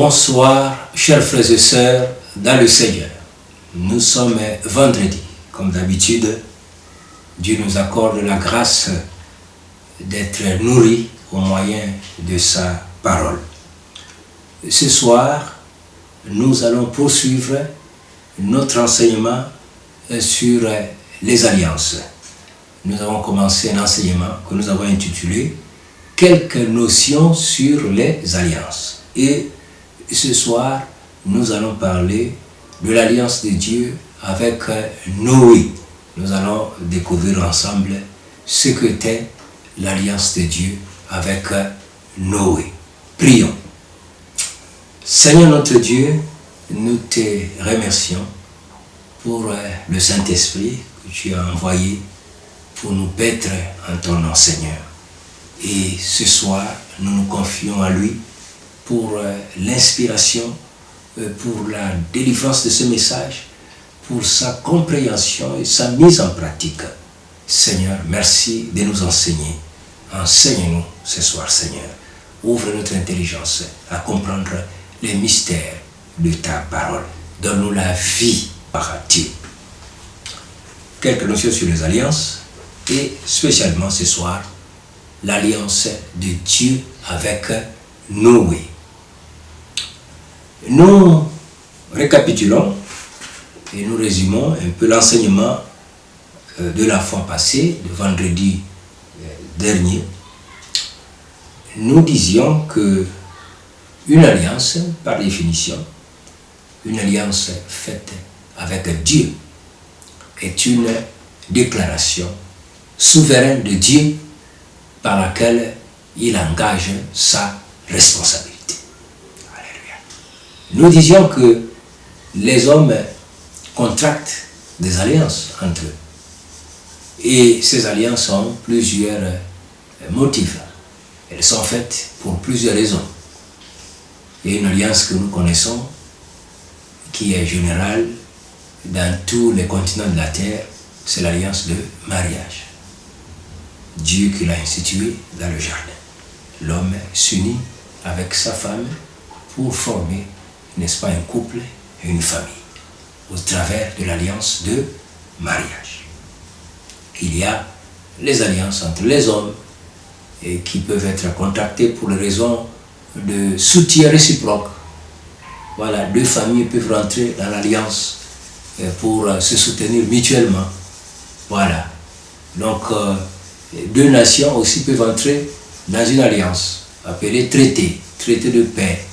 Bonsoir, chers frères et sœurs dans le Seigneur. Nous sommes vendredi. Comme d'habitude, Dieu nous accorde la grâce d'être nourris au moyen de sa parole. Ce soir, nous allons poursuivre notre enseignement sur les alliances. Nous avons commencé un enseignement que nous avons intitulé « Quelques notions sur les alliances ». Et ce soir, nous allons parler de l'alliance de Dieu avec Noé. Nous allons découvrir ensemble ce qu'était l'alliance de Dieu avec Noé. Prions. Seigneur notre Dieu, nous te remercions pour le Saint-Esprit que tu as envoyé pour nous paître en ton nom, Seigneur. Et ce soir, nous nous confions à lui pour l'inspiration, pour la délivrance de ce message, pour sa compréhension et sa mise en pratique. Seigneur, merci de nous enseigner. Enseigne-nous ce soir, Seigneur. Ouvre notre intelligence à comprendre les mystères de ta parole. Donne-nous la vie par Dieu. Quelques notions sur les alliances et spécialement ce soir, l'alliance de Dieu avec Noé. Nous récapitulons et nous résumons un peu l'enseignement de la fois passée, de vendredi dernier. Nous disions que une alliance, par définition, une alliance faite avec Dieu est une déclaration souveraine de Dieu par laquelle il engage sa responsabilité. Alléluia. Nous disions que les hommes contractent des alliances entre eux. Et ces alliances ont plusieurs motifs. Elles sont faites pour plusieurs raisons. Il y a une alliance que nous connaissons, qui est générale dans tous les continents de la terre, c'est l'alliance de mariage. Dieu qui l'a institué dans le jardin. L'homme s'unit avec sa femme pour former, n'est-ce pas, un couple et une famille, au travers de l'alliance de mariage. Il y a les alliances entre les hommes et qui peuvent être contractées pour des raisons de soutien réciproque. Voilà, deux familles peuvent rentrer dans l'alliance pour se soutenir mutuellement. Voilà. Donc, deux nations aussi peuvent entrer dans une alliance appelée traité, traité de paix,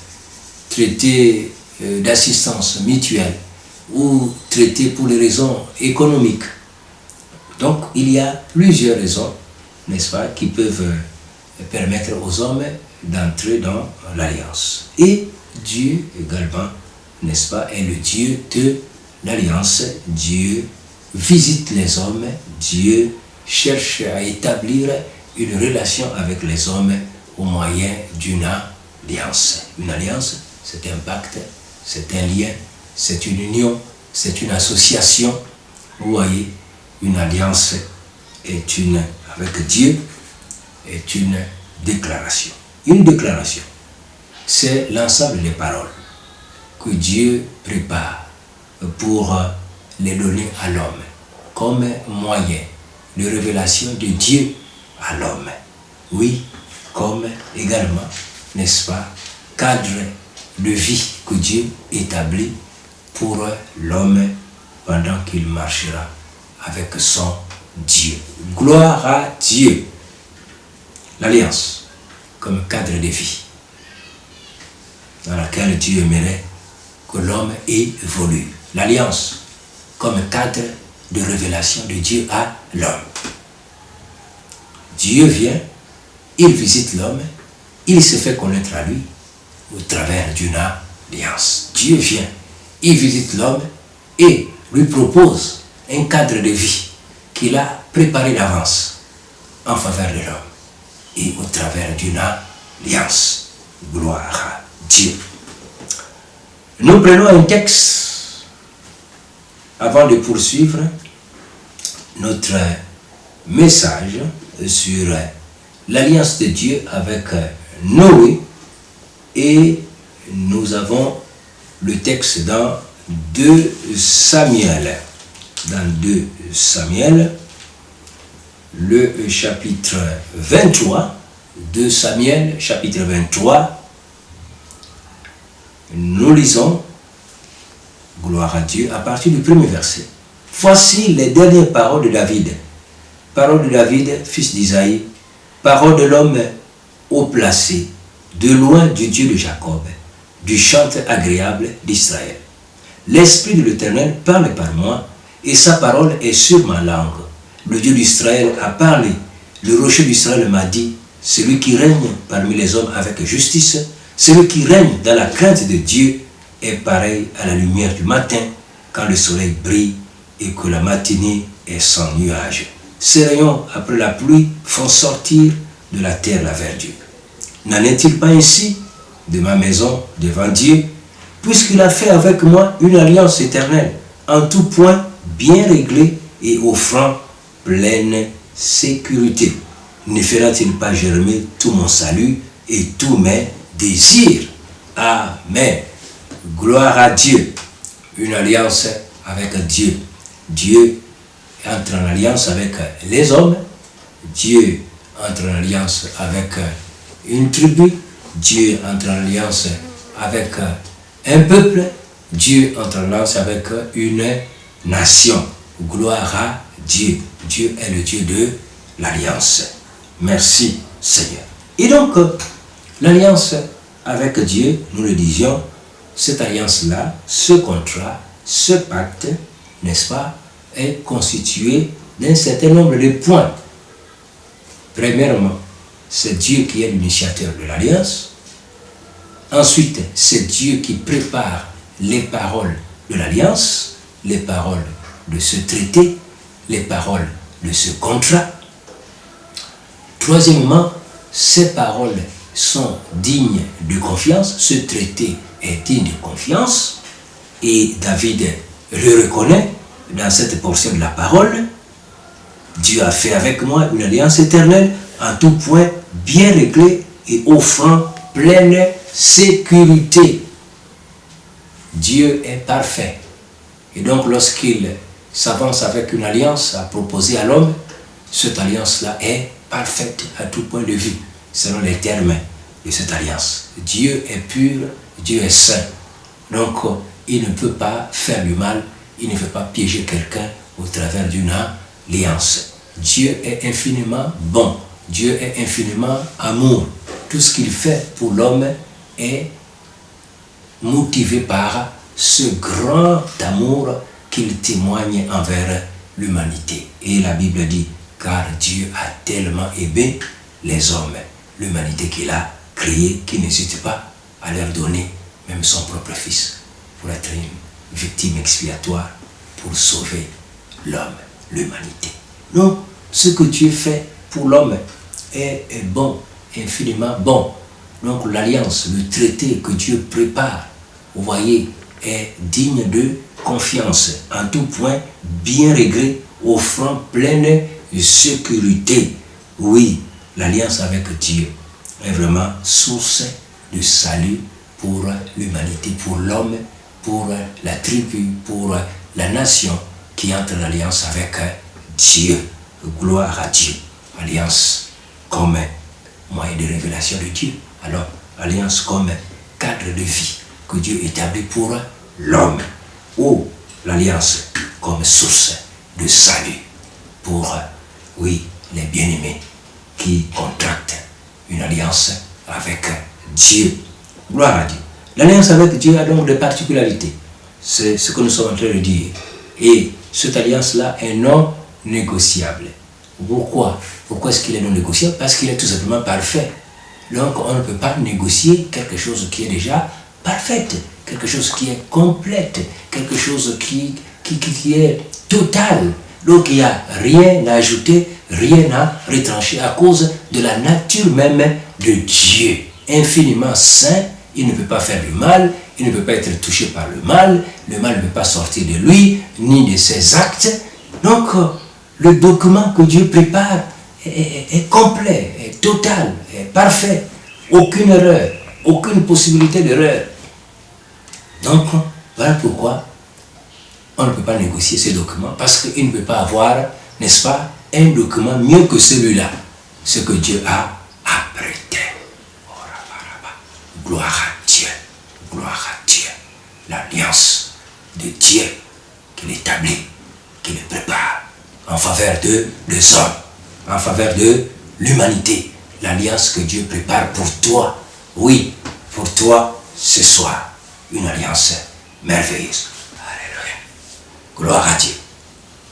traité d'assistance mutuelle ou traité pour les raisons économiques. Donc, il y a plusieurs raisons, n'est-ce pas, qui peuvent permettre aux hommes d'entrer dans l'alliance. Et Dieu également, n'est-ce pas, est le Dieu de l'alliance. Dieu visite les hommes, Dieu cherche à établir une relation avec les hommes au moyen d'une alliance. Une alliance, c'est un pacte, c'est un lien, c'est une union, c'est une association. Vous voyez, une alliance avec Dieu est une déclaration. Une déclaration, c'est l'ensemble des paroles que Dieu prépare pour les donner à l'homme comme moyen de révélation de Dieu à l'homme. Oui, comme également, n'est-ce pas, cadre de vie que Dieu établit pour l'homme pendant qu'il marchera avec son Dieu. Gloire à Dieu. L'alliance comme cadre de vie dans laquelle Dieu aimerait que l'homme évolue. L'alliance comme cadre de révélation de Dieu à l'homme. Dieu vient, il visite l'homme, il se fait connaître à lui au travers d'une alliance. Dieu vient, il visite l'homme et lui propose un cadre de vie qu'il a préparé d'avance en faveur de l'homme et au travers d'une alliance. Gloire à Dieu. Nous prenons un texte avant de poursuivre notre message sur l'alliance de Dieu avec Noé, et nous nous avons le texte dans 2 Samuel. Dans 2 Samuel, le chapitre 23, 2 Samuel, chapitre 23, nous lisons, gloire à Dieu, à partir du premier verset. Voici les dernières paroles de David. Paroles de David, fils d'Isaïe, paroles de l'homme haut placé, de loin du Dieu de Jacob, du chant agréable d'Israël. L'Esprit de l'Éternel parle par moi, et sa parole est sur ma langue. Le Dieu d'Israël a parlé, le rocher d'Israël m'a dit, celui qui règne parmi les hommes avec justice, celui qui règne dans la crainte de Dieu est pareil à la lumière du matin, quand le soleil brille et que la matinée est sans nuage. Ces rayons, après la pluie, font sortir de la terre la verdure. N'en est-il pas ainsi de ma maison devant Dieu, puisqu'il a fait avec moi une alliance éternelle, en tout point bien réglée et offrant pleine sécurité? Ne fera-t-il pas germer tout mon salut et tous mes désirs? Amen. Gloire à Dieu. Une alliance avec Dieu. Dieu entre en alliance avec les hommes. Dieu entre en alliance avec une tribu. Dieu entre en alliance avec un peuple. Dieu entre en alliance avec une nation. Gloire à Dieu. Dieu est le Dieu de l'alliance. Merci Seigneur. Et donc, l'alliance avec Dieu, nous le disions, cette alliance-là, ce contrat, ce pacte, n'est-ce pas, est constitué d'un certain nombre de points. Premièrement, c'est Dieu qui est l'initiateur de l'alliance. Ensuite, c'est Dieu qui prépare les paroles de l'alliance, les paroles de ce traité, les paroles de ce contrat. Troisièmement, ces paroles sont dignes de confiance. Ce traité est digne de confiance. Et David le reconnaît dans cette portion de la parole. Dieu a fait avec moi une alliance éternelle, en tout point bien réglée et offrant pleine sécurité. Dieu est parfait. Et donc lorsqu'il s'avance avec une alliance à proposer à l'homme, cette alliance-là est parfaite à tout point de vue, selon les termes de cette alliance. Dieu est pur, Dieu est saint. Donc, il ne peut pas faire du mal, il ne peut pas piéger quelqu'un au travers d'une alliance. Dieu est infiniment bon, Dieu est infiniment amour. Tout ce qu'il fait pour l'homme est motivé par ce grand amour qu'il témoigne envers l'humanité. Et la Bible dit, car Dieu a tellement aimé les hommes, l'humanité qu'il a créée, qu'il n'hésite pas à leur donner même son propre fils pour être une victime expiatoire pour sauver l'homme, l'humanité. Donc, ce que Dieu fait pour l'homme est bon, infiniment bon. Donc l'alliance, le traité que Dieu prépare, vous voyez, est digne de confiance, en tout point bien réglé, offrant pleine sécurité. Oui, l'alliance avec Dieu est vraiment source de salut pour l'humanité, pour l'homme, pour la tribu, pour la nation qui entre en alliance avec Dieu. Gloire à Dieu. Alliance comme moyen de révélation de Dieu. Alors, alliance comme cadre de vie que Dieu établit pour l'homme. Ou l'alliance comme source de salut pour, oui, les bien-aimés qui contractent une alliance avec Dieu. Gloire à Dieu. L'alliance avec Dieu a donc des particularités. C'est ce que nous sommes en train de dire. Et cette alliance-là est non négociable. Pourquoi? Pourquoi est-ce qu'il est non négociable? Parce qu'il est tout simplement parfait. Donc on ne peut pas négocier quelque chose qui est déjà parfaite, quelque chose qui est complète, quelque chose qui est total. Donc il n'y a rien à ajouter, rien à retrancher à cause de la nature même de Dieu. Infiniment saint, il ne peut pas faire du mal, il ne peut pas être touché par le mal ne peut pas sortir de lui, ni de ses actes. Donc le document que Dieu prépare est complet, est total, est parfait. Aucune erreur, aucune possibilité d'erreur. Donc, voilà pourquoi on ne peut pas négocier ce document, parce qu'il ne peut pas avoir, n'est-ce pas, un document mieux que celui-là, ce que Dieu a apprêté. Gloire à Dieu, gloire à Dieu. L'alliance de Dieu qu'il établit, qu'il prépare en faveur des hommes, en faveur de l'humanité. L'alliance que Dieu prépare pour toi, oui, pour toi ce soir. Une alliance merveilleuse. Alléluia. Gloire à Dieu.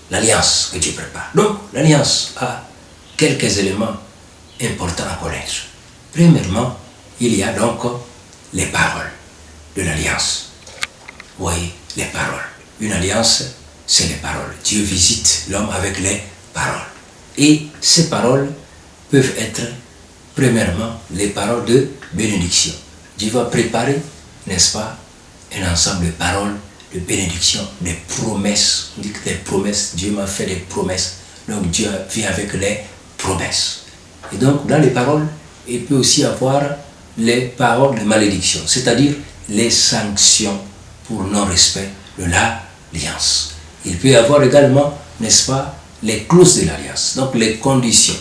L'alliance que Dieu prépare. Donc, l'alliance a quelques éléments importants à connaître. Premièrement, il y a donc les paroles de l'alliance. Oui, les paroles. Une alliance, c'est les paroles. Dieu visite l'homme avec les paroles. Et ces paroles peuvent être, premièrement, les paroles de bénédiction. Dieu va préparer, n'est-ce pas, un ensemble de paroles de bénédiction, des promesses. On dit que des promesses, Dieu m'a fait des promesses. Donc Dieu vient avec les promesses. Et donc, dans les paroles, il peut aussi avoir les paroles de malédiction, c'est-à-dire les sanctions pour non-respect de l'alliance. Il peut y avoir également, n'est-ce pas, les clauses de l'alliance, donc les conditions,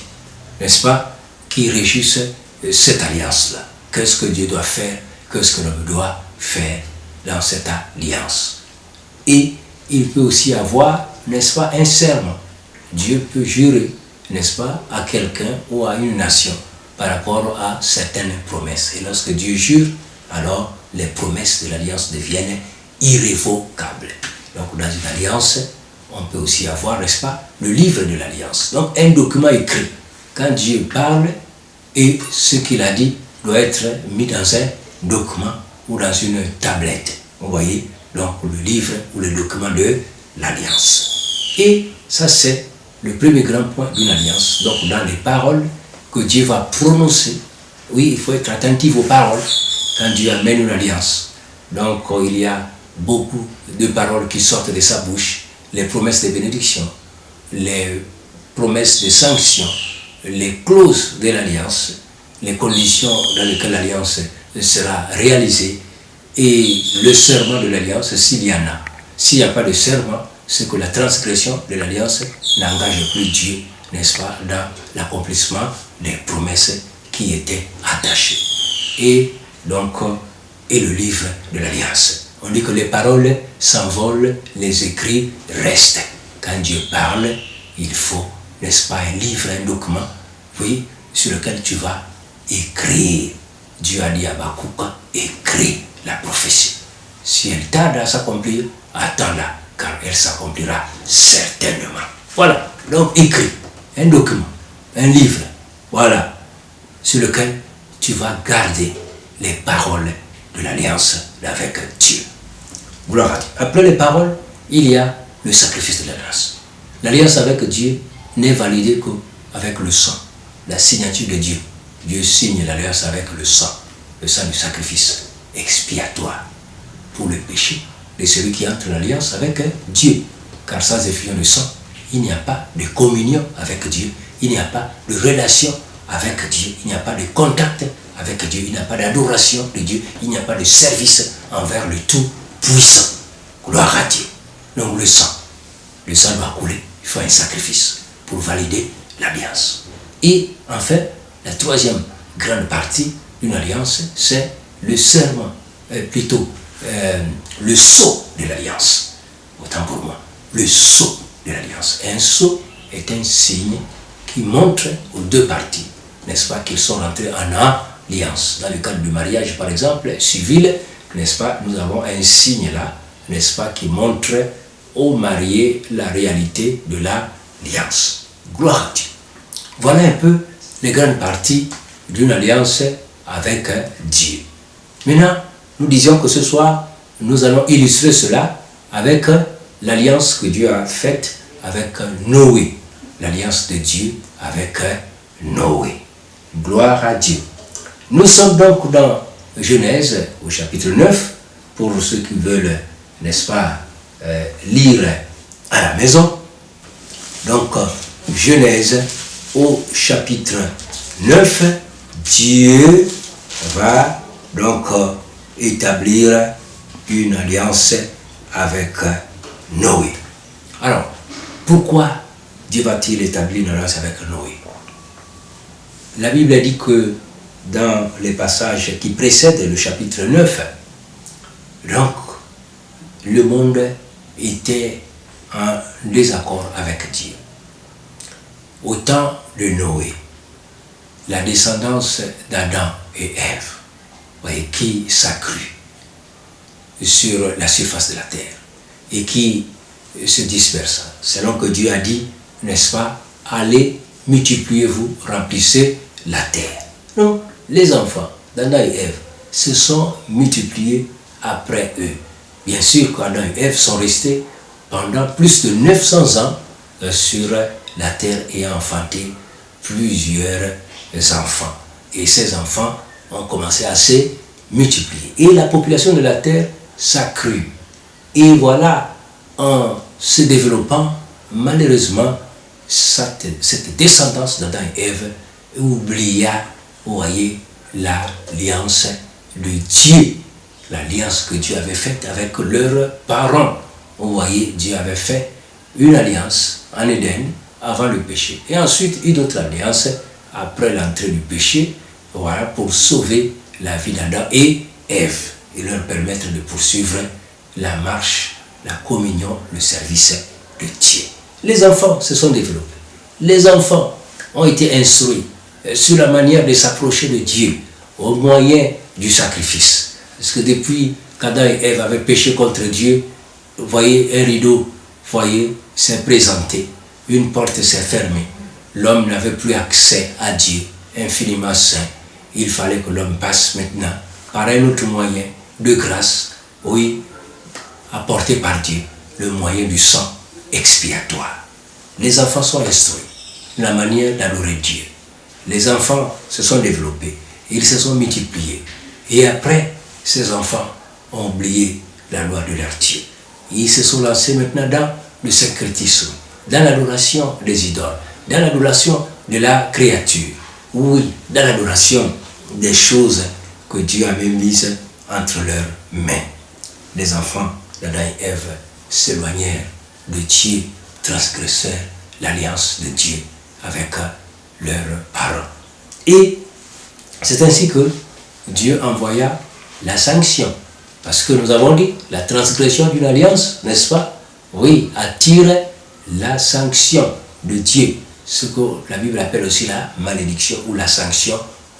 n'est-ce pas, qui régissent cette alliance-là. Qu'est-ce que Dieu doit faire, qu'est-ce que l'homme doit faire dans cette alliance. Et il peut aussi avoir, n'est-ce pas, un serment. Dieu peut jurer, n'est-ce pas, à quelqu'un ou à une nation par rapport à certaines promesses. Et lorsque Dieu jure, alors les promesses de l'alliance deviennent irrévocables. Donc dans une alliance, on peut aussi avoir, n'est-ce pas, le livre de l'alliance. Donc un document écrit. Quand Dieu parle, et ce qu'il a dit doit être mis dans un document ou dans une tablette. Vous voyez, donc le livre ou le document de l'alliance. Et ça, c'est le premier grand point d'une alliance. Donc dans les paroles que Dieu va prononcer, oui, il faut être attentif aux paroles quand Dieu amène une alliance. Donc il y a beaucoup de paroles qui sortent de sa bouche, les promesses de bénédiction, les promesses de sanctions, les clauses de l'alliance, les conditions dans lesquelles l'alliance sera réalisée et le serment de l'alliance s'il y en a. S'il n'y a pas de serment, c'est que la transgression de l'alliance n'engage plus Dieu, n'est-ce pas, dans l'accomplissement des promesses qui étaient attachées. Et donc, et le livre de l'alliance. On dit que les paroles s'envolent, les écrits restent. Quand Dieu parle, il faut, n'est-ce pas, un livre, un document, oui, sur lequel tu vas écrire. Dieu a dit à Habakkuk, écris la prophétie. Si elle tarde à s'accomplir, attends-la, car elle s'accomplira certainement. Voilà, donc écris un document, un livre, voilà, sur lequel tu vas garder les paroles de l'alliance avec Dieu. Gloire à Dieu. Après les paroles, il y a le sacrifice de l'alliance. L'alliance avec Dieu n'est validée qu'avec le sang, la signature de Dieu. Dieu signe l'alliance avec le sang du sacrifice expiatoire pour le péché de celui qui entre en alliance avec Dieu. Car sans effusion de sang, il n'y a pas de communion avec Dieu, il n'y a pas de relation avec Dieu, il n'y a pas de contact avec Dieu, il n'y a pas d'adoration de Dieu, il n'y a pas de service envers le Tout-Puissant. Gloire à Dieu. Donc le sang doit couler, il faut un sacrifice pour valider l'alliance. Et enfin, la troisième grande partie d'une alliance, c'est le serment, plutôt le sceau de l'alliance. Autant pour moi, le sceau de l'alliance. Un sceau est un signe qui montre aux deux parties, n'est-ce pas, qu'ils sont rentrés en alliance. Dans le cadre du mariage, par exemple, civil, n'est-ce pas, nous avons un signe là, n'est-ce pas, qui montre aux mariés la réalité de l'alliance. Gloire à Dieu. Voilà un peu les grandes parties d'une alliance avec Dieu. Maintenant, nous disions que ce soir, nous allons illustrer cela avec l'alliance que Dieu a faite avec Noé. L'alliance de Dieu avec Noé. Gloire à Dieu. Nous sommes donc dans Genèse au chapitre 9, pour ceux qui veulent, n'est-ce pas, lire à la maison. Donc, Genèse au chapitre 9, Dieu va donc établir une alliance avec Noé. Alors, pourquoi Dieu va-t-il établir une alliance avec Noé? La Bible dit que dans les passages qui précèdent le chapitre 9, donc, le monde était en désaccord avec Dieu. Au temps de Noé, la descendance d'Adam et Ève, voyez, qui s'accrut sur la surface de la terre et qui se dispersa, selon que Dieu a dit, n'est-ce pas, allez, multipliez-vous, remplissez la terre. Donc, les enfants d'Adam et Ève se sont multipliés après eux. Bien sûr qu'Adam et Ève sont restés pendant plus de 900 ans sur la terre et ont enfanté plusieurs enfants. Et ces enfants ont commencé à se multiplier. Et la population de la terre s'accrut. Et voilà, en se développant, malheureusement, cette descendance d'Adam et Ève oublia, vous voyez, l'alliance de Dieu. L'alliance que Dieu avait faite avec leurs parents. Vous voyez, Dieu avait fait une alliance en Éden avant le péché. Et ensuite, une autre alliance après l'entrée du péché, voilà, pour sauver la vie d'Adam et Ève et leur permettre de poursuivre la marche, la communion, le service de Dieu. Les enfants se sont développés. Les enfants ont été instruits sur la manière de s'approcher de Dieu au moyen du sacrifice. Parce que depuis qu'Adam et Ève avaient péché contre Dieu, vous voyez, un rideau, voyez, s'est présenté, une porte s'est fermée. L'homme n'avait plus accès à Dieu, infiniment saint. Il fallait que l'homme passe maintenant par un autre moyen de grâce, oui, apporté par Dieu, le moyen du sang expiatoire. Les enfants sont instruits, la manière d'adorer Dieu. Les enfants se sont développés, ils se sont multipliés. Et après, ces enfants ont oublié la loi de leur Dieu. Ils se sont lancés maintenant dans le syncrétisme, dans l'adoration des idoles, dans l'adoration de la créature, oui, dans l'adoration des choses que Dieu avait mises entre leurs mains. Les enfants d'Adam et Ève s'éloignèrent de Dieu, transgressèrent l'alliance de Dieu avec leurs parents. Et c'est ainsi que Dieu envoya la sanction. Parce que nous avons dit, la transgression d'une alliance, n'est-ce pas? Oui, attire la sanction de Dieu. Ce que la Bible appelle aussi la malédiction ou la sanction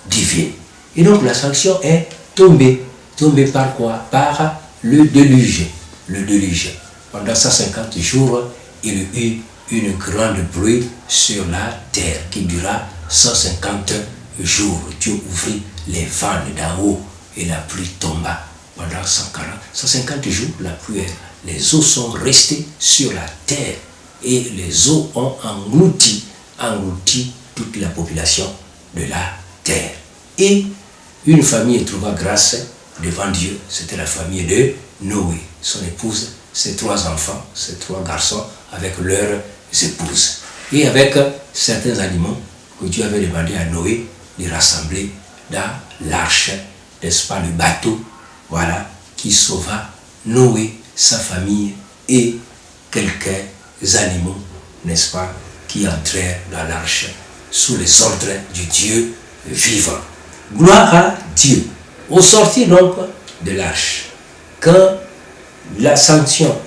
divine. Et donc la sanction est tombée. Tombée par quoi? Par le déluge. Le déluge. Pendant 150 jours, il y eut une grande pluie sur la terre qui dura 150 jours. Dieu ouvrit les vannes d'en haut et la pluie tomba. Pendant 150 jours, la pluie, les eaux sont restées sur la terre et les eaux ont englouti toute la population de la terre. Et une famille trouva grâce devant Dieu, c'était la famille de Noé, son épouse, ses 3 enfants, ses 3 garçons avec leurs épouses. Et avec certains animaux que Dieu avait demandé à Noé de rassembler dans l'arche, n'est-ce pas, le bateau, voilà, qui sauva Noé, sa famille et quelques animaux, n'est-ce pas, qui entrèrent dans l'arche sous les ordres du Dieu vivant. Gloire à Dieu. Au sortir donc de l'arche, quand la sanction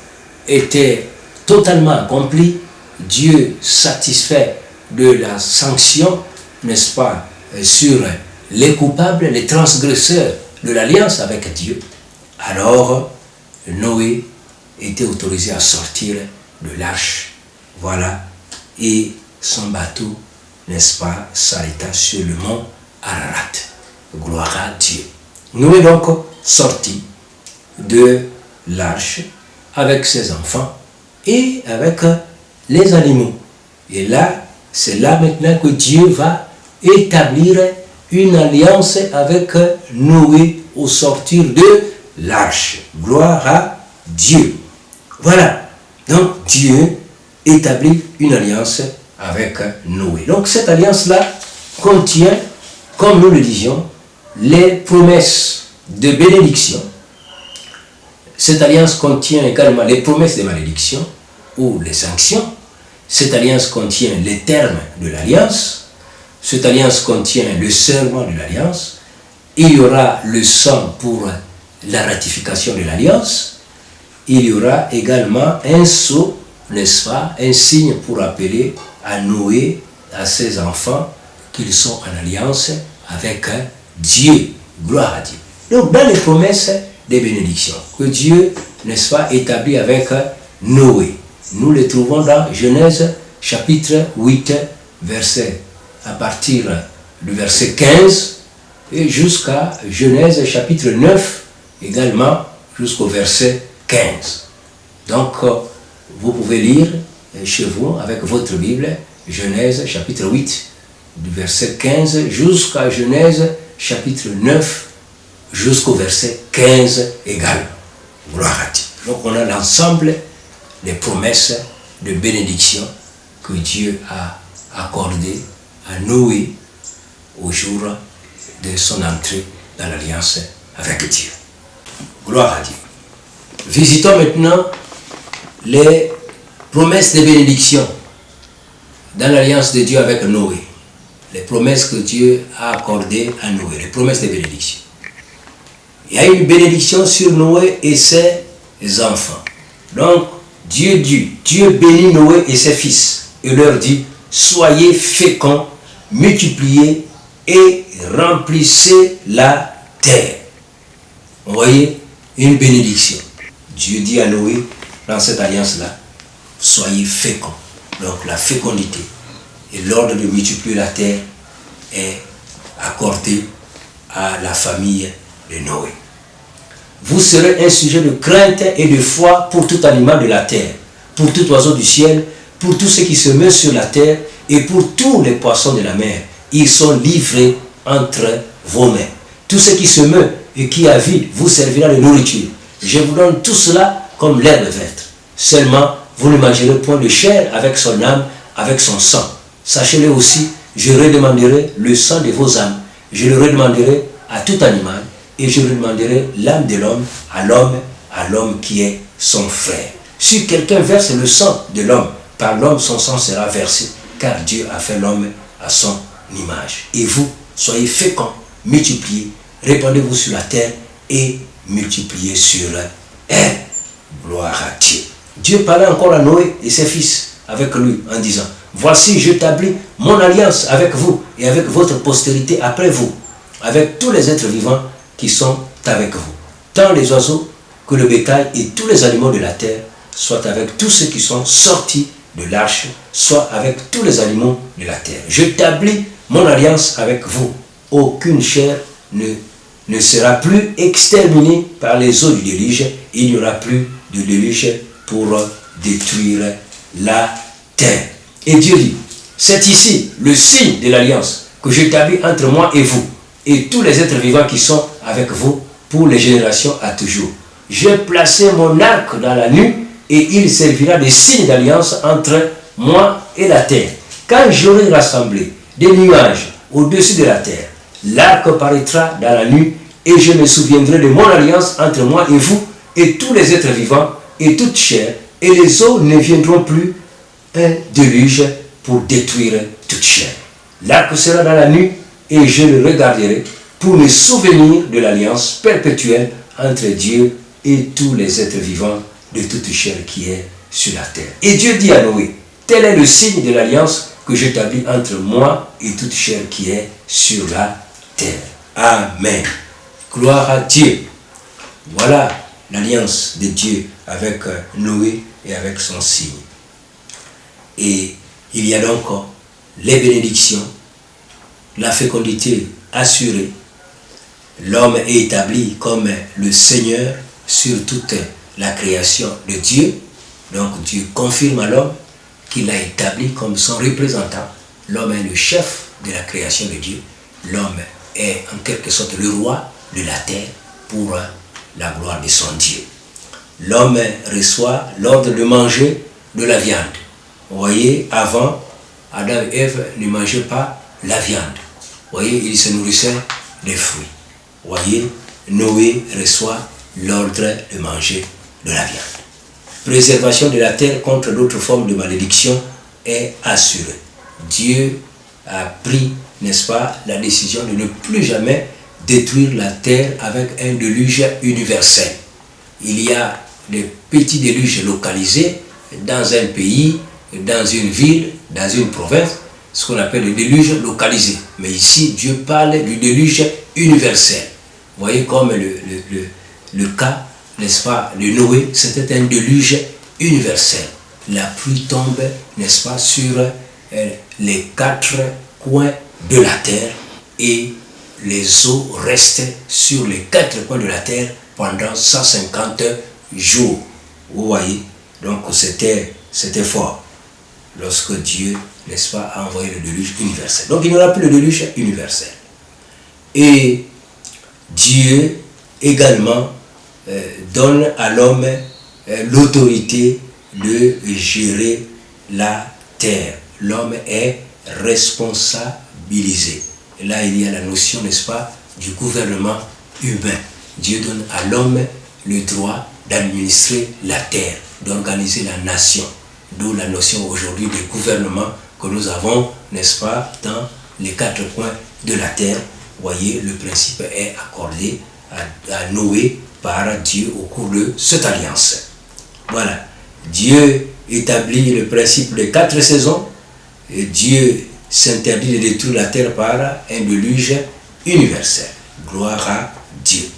était totalement accomplie, Dieu satisfait de la sanction, n'est-ce pas, sur les coupables, les transgresseurs de l'alliance avec Dieu, alors Noé était autorisé à sortir de l'arche, voilà, et son bateau, n'est-ce pas, s'arrêta sur le mont Ararat. Gloire à Dieu. Noé donc sortit de l'arche avec ses enfants et avec les animaux. Et là, c'est là maintenant que Dieu va établir une alliance avec Noé au sortir de l'arche. Gloire à Dieu. Voilà. Donc Dieu établit une alliance avec Noé. Donc cette alliance-là contient, comme nous le disions, les promesses de bénédiction Cette alliance contient également les promesses de malédiction ou les sanctions. Cette alliance contient les termes de l'alliance. Cette alliance contient le serment de l'alliance. Il y aura le sang pour la ratification de l'alliance. Il y aura également un sceau, n'est-ce pas, un signe pour appeler à Noé, à ses enfants, qu'ils sont en alliance avec Dieu. Gloire à Dieu. Donc, dans les promesses des bénédictions que Dieu, n'est-ce pas, établit avec Noé, nous les trouvons dans Genèse chapitre 8, à partir du verset 15 et jusqu'à Genèse chapitre 9, également jusqu'au verset 15. Donc, vous pouvez lire chez vous avec votre Bible, Genèse chapitre 8, du verset 15 jusqu'à Genèse chapitre 9, jusqu'au verset 15 également. Gloire à Dieu. Donc, on a l'ensemble des promesses de bénédiction que Dieu a accordées à Noé au jour de son entrée dans l'alliance avec Dieu. Gloire à Dieu. Visitons maintenant les promesses de bénédiction dans l'alliance de Dieu avec Noé. Les promesses que Dieu a accordées à Noé, les promesses de bénédiction. Il y a une bénédiction sur Noé et ses enfants. Donc, Dieu bénit Noé et ses fils et leur dit, soyez féconds, multipliez et remplissez la terre. Vous voyez, une bénédiction. Dieu dit à Noé, dans cette alliance-là, soyez féconds. Donc la fécondité et l'ordre de multiplier la terre est accordé à la famille de Noé. Vous serez un sujet de crainte et de foi pour tout animal de la terre, pour tout oiseau du ciel, pour tout ce qui se meut sur la terre et pour tous les poissons de la mer. Ils sont livrés entre vos mains. Tout ce qui se meut et qui a vie vous servira de nourriture. Je vous donne tout cela comme l'herbe verte. Seulement, vous ne mangerez point de chair avec son âme, avec son sang. Sachez-le aussi, je redemanderai le sang de vos âmes. Je le redemanderai à tout animal et je redemanderai l'âme de l'homme, à l'homme qui est son frère. Si quelqu'un verse le sang de l'homme, par l'homme son sang sera versé, car Dieu a fait l'homme à son image. Et vous, soyez féconds, multipliez, répandez-vous sur la terre et multipliez sur elle. Gloire à Dieu. Dieu parlait encore à Noé et ses fils avec lui en disant, voici j'établis mon alliance avec vous et avec votre postérité après vous, avec tous les êtres vivants qui sont avec vous, tant les oiseaux que le bétail et tous les animaux de la terre, soit avec tous ceux qui sont sortis de l'arche, soit avec tous les animaux de la terre. J'établis mon alliance avec vous. Aucune chair ne sera plus exterminée par les eaux du déluge. Il n'y aura plus de déluge pour détruire la terre. Et Dieu dit, c'est ici le signe de l'alliance que j'établis entre moi et vous, et tous les êtres vivants qui sont avec vous pour les générations à toujours. J'ai placé mon arc dans la nuit et il servira de signe d'alliance entre moi et la terre. Quand j'aurai rassemblé des nuages au-dessus de la terre, l'arc paraîtra dans la nuit et je me souviendrai de mon alliance entre moi et vous et tous les êtres vivants et toute chair, et les eaux ne viendront plus un déluge pour détruire toute chair. L'arc sera dans la nuit et je le regarderai pour me souvenir de l'alliance perpétuelle entre Dieu et tous les êtres vivants de toute chair qui est sur la terre. Et Dieu dit à Noé, tel est le signe de l'alliance que j'établis entre moi et toute chair qui est sur la terre. Amen. Gloire à Dieu. Voilà l'alliance de Dieu avec Noé et avec son signe. Et il y a donc les bénédictions, la fécondité assurée. L'homme est établi comme le Seigneur sur toute la création de Dieu. Donc Dieu confirme à l'homme qu'il l'a établi comme son représentant. L'homme est le chef de la création de Dieu. L'homme est en quelque sorte le roi de la terre pour la gloire de son Dieu. L'homme reçoit l'ordre de manger de la viande. Vous voyez, avant, Adam et Ève ne mangeaient pas la viande. Vous voyez, ils se nourrissaient des fruits. Vous voyez, Noé reçoit l'ordre de manger de la viande. Préservation de la terre contre d'autres formes de malédiction est assurée. Dieu a pris, n'est-ce pas, la décision de ne plus jamais détruire la terre avec un déluge universel. Il y a des petits déluges localisés dans un pays, dans une ville, dans une province, ce qu'on appelle le déluge localisé. Mais ici, Dieu parle du déluge universel. Vous voyez comme le cas, n'est-ce pas, de Noé, c'était un déluge universel. La pluie tombe, n'est-ce pas, sur les 4 coins de la terre et les eaux restent sur les 4 coins de la terre pendant 150 jours. Vous voyez, donc c'était fort lorsque Dieu, n'est-ce pas, a envoyé le déluge universel. Donc il n'y aura plus le déluge universel. Et Dieu également donne à l'homme l'autorité de gérer la terre. L'homme est responsabilisé. Et là, il y a la notion, n'est-ce pas, du gouvernement humain. Dieu donne à l'homme le droit d'administrer la terre, d'organiser la nation. D'où la notion aujourd'hui de gouvernement que nous avons, n'est-ce pas, dans les 4 coins de la terre. Vous voyez, le principe est accordé à Noé par Dieu au cours de cette alliance. Voilà. Dieu établit le principe des 4 saisons et Dieu s'interdit de détruire la terre par un déluge universel. Gloire à Dieu.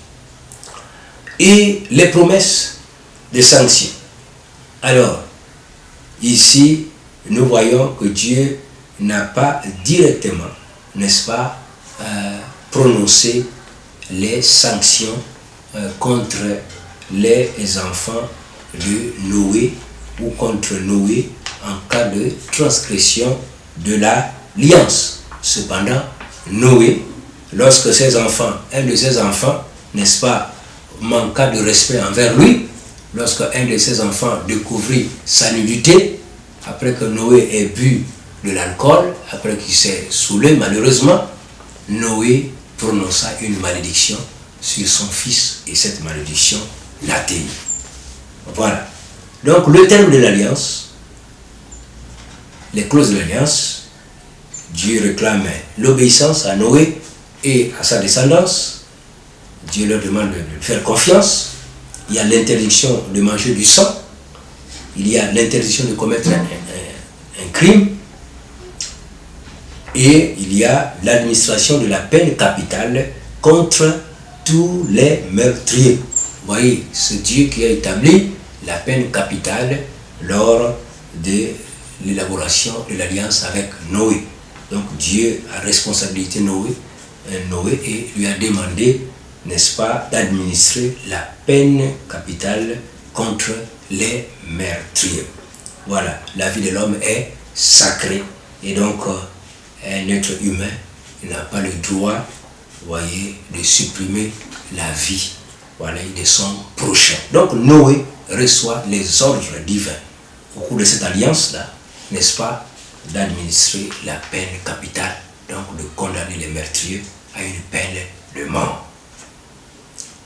Et les promesses de sanctions. Alors, ici, nous voyons que Dieu n'a pas directement, n'est-ce pas, prononcé les sanctions contre les enfants de Noé ou contre Noé en cas de transgression de l'alliance. Cependant, Noé, lorsque un de ses enfants, n'est-ce pas, manqua de respect envers lui, lorsque un de ses enfants découvrit sa nudité, après que Noé ait bu de l'alcool, après qu'il s'est saoulé malheureusement, Noé prononça une malédiction sur son fils et cette malédiction l'atteignit. Voilà. Donc le terme de l'alliance, les clauses de l'alliance, Dieu réclame l'obéissance à Noé et à sa descendance. Dieu leur demande de faire confiance. Il y a l'interdiction de manger du sang. Il y a l'interdiction de commettre un crime. Et il y a l'administration de la peine capitale contre tous les meurtriers. Vous voyez, c'est Dieu qui a établi la peine capitale lors de l'élaboration de l'alliance avec Noé. Donc Dieu a responsabilité Noé et lui a demandé, n'est-ce pas, d'administrer la peine capitale contre les meurtriers. Voilà, la vie de l'homme est sacrée et donc un être humain n'a pas le droit, vous voyez, de supprimer la vie, voilà, de son prochain. Donc Noé reçoit les ordres divins au cours de cette alliance-là, n'est-ce pas, d'administrer la peine capitale, donc de condamner les meurtriers à une peine de mort.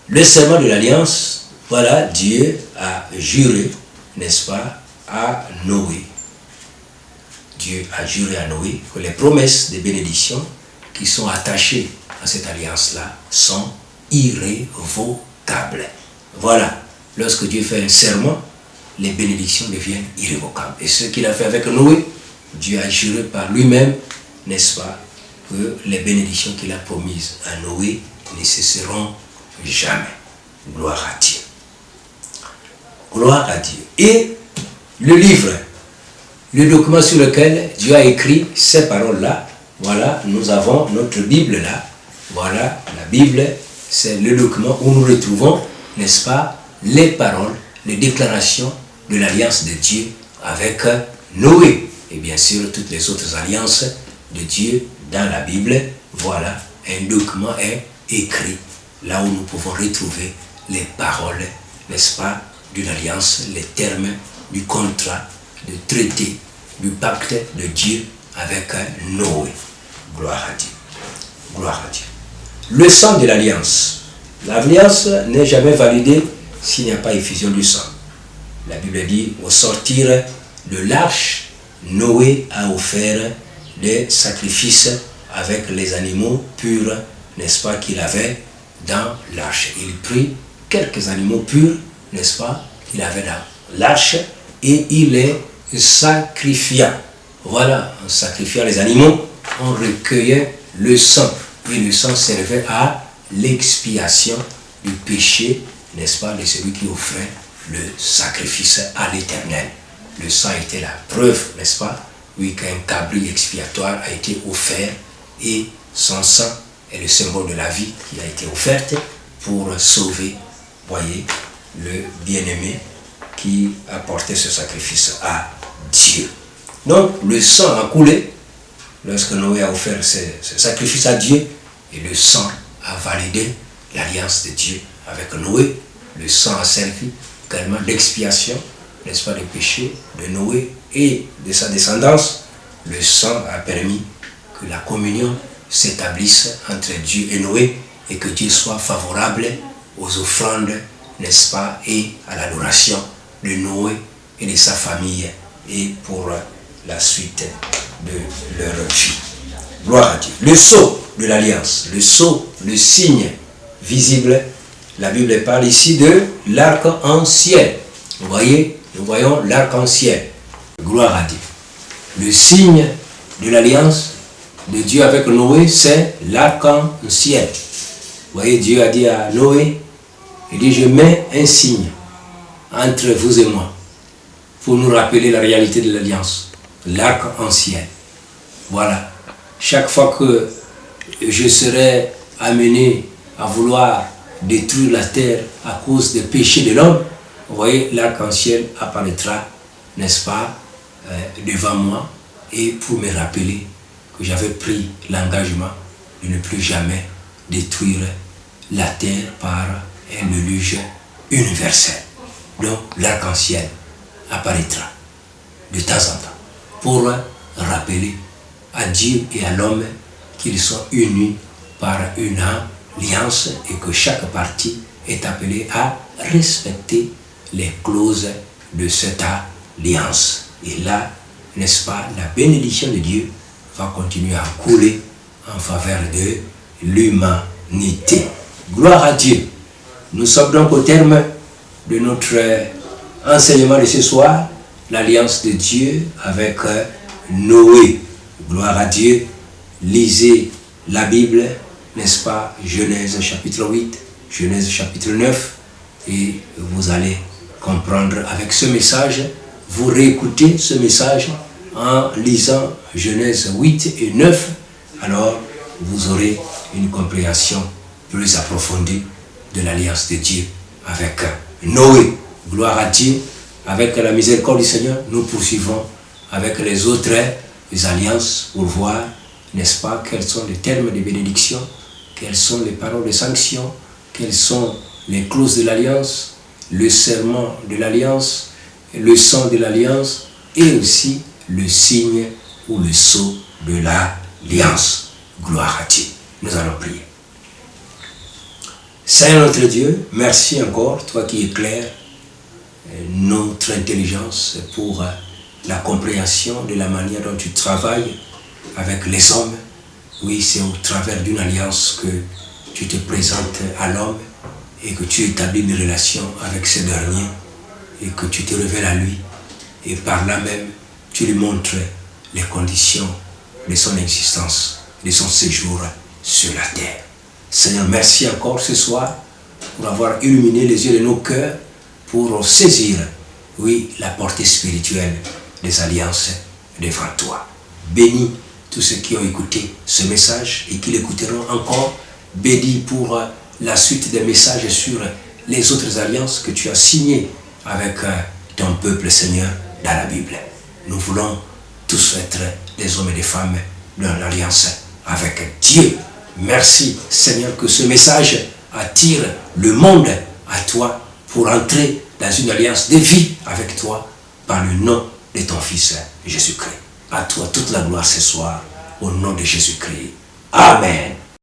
Le serment de l'alliance, voilà, Dieu a juré, n'est-ce pas, à Noé. Dieu a juré à Noé que les promesses de bénédiction qui sont attachées à cette alliance-là sont irrévocables. Voilà, lorsque Dieu fait un serment, les bénédictions deviennent irrévocables. Et ce qu'il a fait avec Noé, Dieu a juré par lui-même, n'est-ce pas, que les bénédictions qu'il a promises à Noé ne cesseront jamais. Gloire à Dieu. Gloire à Dieu. Et le livre, le document sur lequel Dieu a écrit ces paroles-là, voilà, nous avons notre Bible là. Voilà, la Bible, c'est le document où nous retrouvons, n'est-ce pas, les paroles, les déclarations de l'alliance de Dieu avec Noé. Et bien sûr, toutes les autres alliances de Dieu dans la Bible. Voilà, un document est écrit là où nous pouvons retrouver les paroles, n'est-ce pas, d'une alliance, les termes du contrat, du traité, du pacte de Dieu avec Noé. Gloire à Dieu. Gloire à Dieu. Le sang de l'alliance. L'alliance n'est jamais validée s'il n'y a pas effusion du sang. La Bible dit, au sortir de l'arche, Noé a offert des sacrifices avec les animaux purs, n'est-ce pas, qu'il avait dans l'arche. Il prit quelques animaux purs, n'est-ce pas, qu'il avait dans l'arche, et il les sacrifia. Voilà, en sacrifiant les animaux, on recueillait le sang. Et le sang servait à l'expiation du péché, n'est-ce pas, de celui qui offrait le sacrifice à l'Éternel. Le sang était la preuve, n'est-ce pas, oui, qu'un cabri expiatoire a été offert et son sang est le symbole de la vie qui a été offerte pour sauver, voyez, le bien-aimé qui a porté ce sacrifice à Dieu. Donc, le sang a coulé lorsque Noé a offert ce sacrifice à Dieu et le sang a validé l'alliance de Dieu avec Noé. Le sang a servi également d'expiation, n'est-ce pas, des péchés de Noé et de sa descendance. Le sang a permis que la communion s'établisse entre Dieu et Noé et que Dieu soit favorable aux offrandes, n'est-ce pas, et à l'adoration de Noé et de sa famille et pour la suite de leur vie. Gloire à Dieu. Le sceau de l'alliance, le sceau, le signe visible, la Bible parle ici de l'arc-en-ciel. Vous voyez, nous voyons l'arc-en-ciel. Gloire à Dieu. Le signe de l'alliance de Dieu avec Noé, c'est l'arc-en-ciel. Vous voyez, Dieu a dit à Noé, il dit, je mets un signe entre vous et moi pour nous rappeler la réalité de l'alliance. L'arc-en-ciel. Voilà. Chaque fois que je serai amené à vouloir détruire la terre à cause des péchés de l'homme, vous voyez, l'arc-en-ciel apparaîtra, n'est-ce pas, devant moi, et pour me rappeler que j'avais pris l'engagement de ne plus jamais détruire la terre par un déluge universel. Donc l'arc-en-ciel apparaîtra de temps en temps pour rappeler à Dieu et à l'homme qu'ils sont unis par une alliance et que chaque partie est appelée à respecter les clauses de cette alliance. Et là, n'est-ce pas, la bénédiction de Dieu va continuer à couler en faveur de l'humanité. Gloire à Dieu. Nous sommes donc au terme de notre enseignement de ce soir, l'alliance de Dieu avec Noé. Gloire à Dieu. Lisez la Bible, n'est-ce pas, Genèse chapitre 8, Genèse chapitre 9, et vous allez comprendre avec ce message. Vous réécoutez ce message en lisant Genèse 8 et 9, alors vous aurez une compréhension plus approfondie de l'alliance de Dieu avec Noé. Gloire à Dieu. Avec la miséricorde du Seigneur, nous poursuivons avec les autres alliances pour voir, n'est-ce pas, quels sont les termes de bénédiction, quelles sont les paroles de sanction, quelles sont les clauses de l'alliance, le serment de l'alliance, le sang de l'alliance et aussi le signe ou le sceau de l'alliance. Gloire à Dieu. Nous allons prier. Seigneur notre Dieu, merci encore, toi qui éclaires notre intelligence pour la compréhension de la manière dont tu travailles avec les hommes. Oui, c'est au travers d'une alliance que tu te présentes à l'homme et que tu établis une relation avec ce dernier et que tu te révèles à lui et par là même tu lui montres les conditions de son existence, de son séjour sur la terre. Seigneur, merci encore ce soir pour avoir illuminé les yeux de nos cœurs pour saisir, oui, la portée spirituelle des alliances devant toi. Bénis tous ceux qui ont écouté ce message et qui l'écouteront encore. Bénis pour la suite des messages sur les autres alliances que tu as signées avec ton peuple, Seigneur, dans la Bible. Nous voulons tous être des hommes et des femmes dans l'alliance avec Dieu. Merci, Seigneur, que ce message attire le monde à toi pour entrer dans une alliance de vie avec toi par le nom de ton Fils Jésus-Christ. À toi toute la gloire ce soir, au nom de Jésus-Christ. Amen.